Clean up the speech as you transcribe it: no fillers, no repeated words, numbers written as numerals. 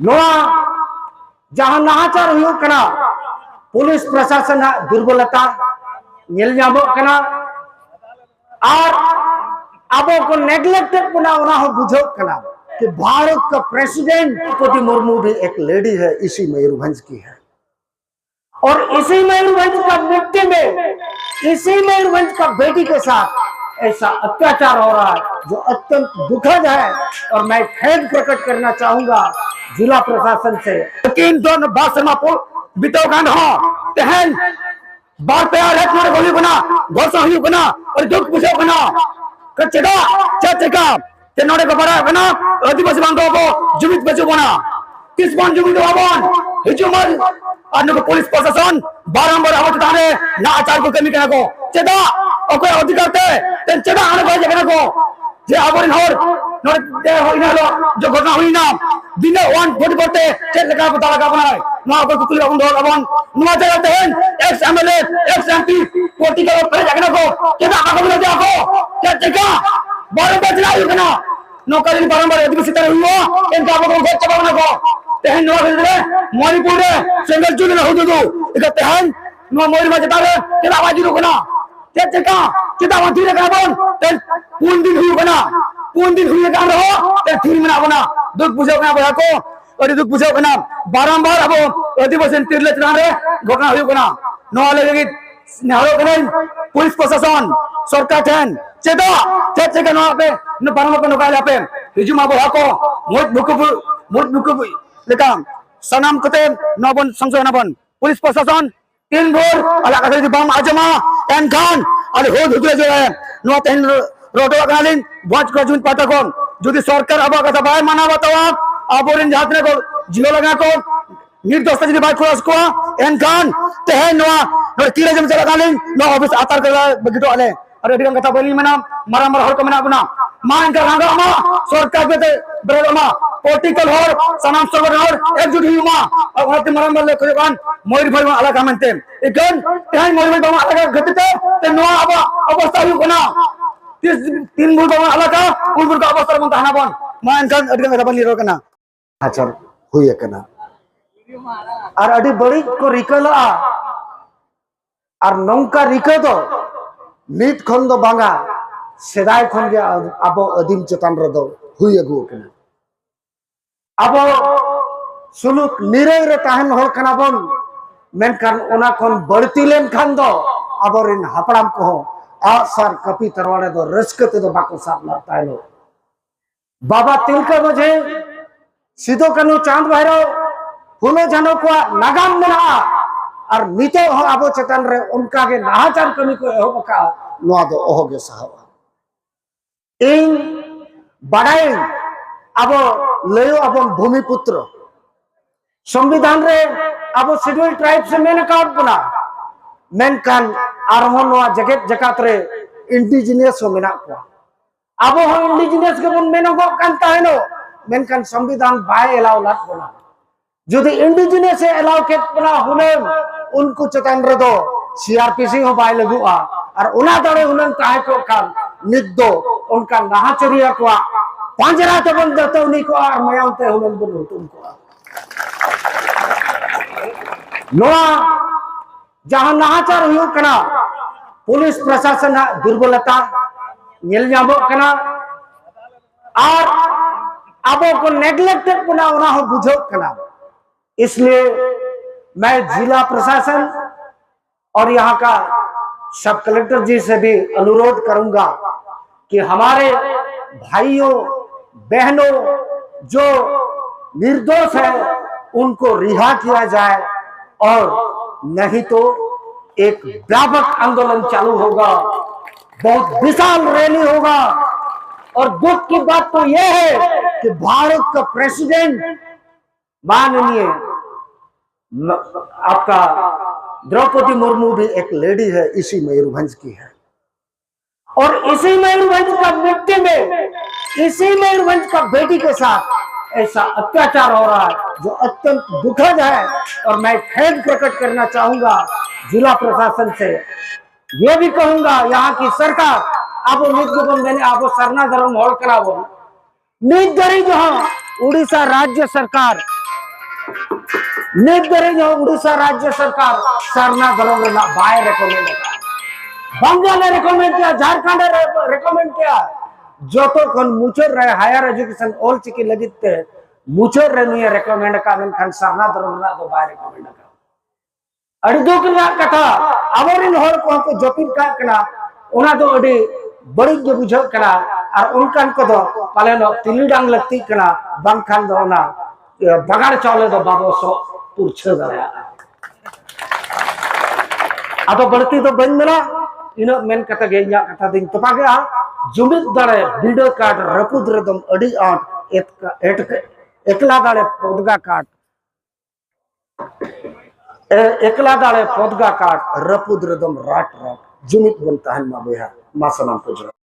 नोआ जहां नाहाचार हुयुग कना पुलिस प्रशासन दुर्बलता नेल ᱧᱟᱢᱚᱜ कना और अब को नेग्लेक्टेड बना बुझो कना कि भारत का प्रेसिडेंट द्रौपदी मुर्मू भी एक लेडी है, इसी मयूरभंज की है। और इसी मयूरभंज का मिट्टी में इसी मयूरभंज का बेटी के साथ ऐसा अत्याचार हो रहा है जो अत्यंत दुखद है। और मैं खेद प्रकट करना चाहूंगा जिला प्रशासन से। लेकिन दोनों बितो गान हो तेहन बार प्यार है तुम्हारे गोली बना घोषणा हुई बना और दुख बुझे बना कचड़ा चचका ते नोडे को बड़ा बना आदिवासी बांधो को जीवित बचो बना किस बन जीवित बाबन हिजुमल और पुलिस प्रशासन बारंबार आवत थाने ना आचार को कमी को चेदा ओको अधिकार ते चेदा आने को जगह को जे आबरिन होर नोडे होइना लो जो घटना हुई ना दिने वन बॉडी करते चेक लगा पता लगा बनाए ना को कुली बंद हो गवन नुआ जगह तेन एक्स एमएलए एक्स एमपी कोटी के पहले जगह को चेदा आको बोले जाको क्या चेका बारंबार चलायु कना नौकरी बारंबार आदिवासी तरह हुआ इनका को गोच चबावना को तेहन नुआ भेजले मणिपुर रे सिंगल चुन न हो दो इका तेहन नुआ मोर में जतावे चेदा आवाज रुकना क्या चेका चेदा वंती रे काबन तेन पून दिन हुई बना पून दिन हुई का रहो ते थीर में बना दुख बुझो कना बया को और दुख बुझो कना बारंबार अब आदिवासी तिरले चना रे घटना हुई कना नुआ लगे नेहरो कना पुलिस प्रशासन सरकार ठेन चेदा चेका नुआ पे न बारंबार को नकाय पे हिजुमा बया को मोट बुकु लेका सनाम कते नबन संसद नबन पुलिस प्रशासन तीन भोर अलग अलग बम आजमा एनखान और हो धुतले जो है नो तेन रोडो गालिन भोज को जुन पाटको যদি সরকার अब কথা ভাই মানা बतावा আবরিন যাত্রা को জিও लगा को निर्दोष যদি ভাই খোলাস को एनखान तेहे नो नो किले जम चला गालिन नो ऑफिस आतार कला बगिटो आले अरे डिगन कथा बोली मना मारा मारा हर को मना अपना मा इनका रंगा मा सरकार पे बरोबर मा पॉलिटिकल होर सनाम सरवर होर एकजुट हुआ और वहां मरम मल्ले कोन मयूर भाई अलग हमनते इकन तेहे मयूर भाई अलग घटते ते नो अब अवस्था हुई कोना तीन बुल बाबन अलग उन बुल का अवस्था बन ताना बन मा इनका अडिगन कथा बन कना आचर हुई कना और अडी बड़ी को रिकला और नौका रिका दो नीत खन दो बांगा सेदाय खन के अब अदीम चेतन रदो हुई अगु कना अब सुलुक निरय रे ताहन होल कना बन मेनखान ओना खन बड़ती लेन खान दो अबरिन हापड़ाम को आसार कपी तरवाड़े दो रस्कते दो बाको साथ लगता है लो बाबा तिलका मझे सिदो कनु चांद भैरव फुलो जानो को नागाम मेना और नीतो हो आबो चेतन रे उनका के नाहाचार कमी को एहो बका नुआ दो ओहोगे साहब इन बड़ाई अब लेयो अब भूमिपुत्र संविधान रे अब शेड्यूल ट्राइब से मेन अकाउंट बना मेनकान आरमन जगत जकात रे इंडिजिनियस हो मेना को अब हो इंडिजिनियस के बन मेनो को कांता है नो मेनकान संविधान बाय एलाव लात बना जुदी इंडिजिनियस एलाव के बना हुने उनको चेतन रे दो सीआरपीसी हो बाय लगुआ और उना दड़े हुनन काहे को कान निद्दो उनका नाहाचरिया को पांजरा ते बन दतो नी को और मयावते हुनन बन तुमको नोआ जहां नाहाचार हुई कना पुलिस प्रशासन दुर्बलता नेल ᱧᱟᱢᱚᱜ कना और अब को नेग्लेक्टेड बना बुझो कना। इसलिए मैं जिला प्रशासन और यहाँ का सब कलेक्टर जी से भी अनुरोध करूंगा कि हमारे भाइयों बहनों जो निर्दोष है उनको रिहा किया जाए और नहीं तो एक व्यापक आंदोलन चालू होगा, बहुत विशाल रैली होगा। और दुख की बात तो यह है कि भारत का प्रेसिडेंट माननीय आपका द्रौपदी मुर्मू भी एक लेडी है, इसी मयूरभंज की है। और इसी मयूरभंज का मिट्टी में इसी मयूरभंज का बेटी के साथ ऐसा अत्याचार हो रहा है जो अत्यंत दुखद है। और मैं खेद प्रकट करना चाहूंगा जिला प्रशासन से, ये भी कहूंगा यहाँ की सरकार अब मैंने आपको सरना धर्म होल करावो नित गरी जो उड़ीसा राज्य सरकार नित धरे उड़ीसा राज्य सरकार सरना धर्म बाय रेकमेंड बंगाल रेकमेंड किया झारखंड रेकमेंड किया जो तो मुचाद रे हायर एजुकेशन ऑल चिकी लगित ते मुचाद रे नुय रेकमेंड का मेनखान सरना धर्म दो बाय रेकमेंड का अड़ी दुख कथा आबोरिन हर को जपिन का ओना दो अड़ी बड़ी जो बुझाव कना और उनकान को दो पालेनो तिलीडांग लगती कना बांखान दो ना बगाड़ चावले दो बाबो सो पुरछे दया आदो बढ़ती तो बन मेला इनो मेन कथा गे इया कथा दिन तपा गया जुमित दाड़े वीडियो कार्ड रपुद रदम अड़ी आट एकला दाड़े पोदगा कार्ड एकला दाड़े पोदगा कार्ड रपुद रदम राट राट जुमित बनता है मा बेहा मा सनम पुजरा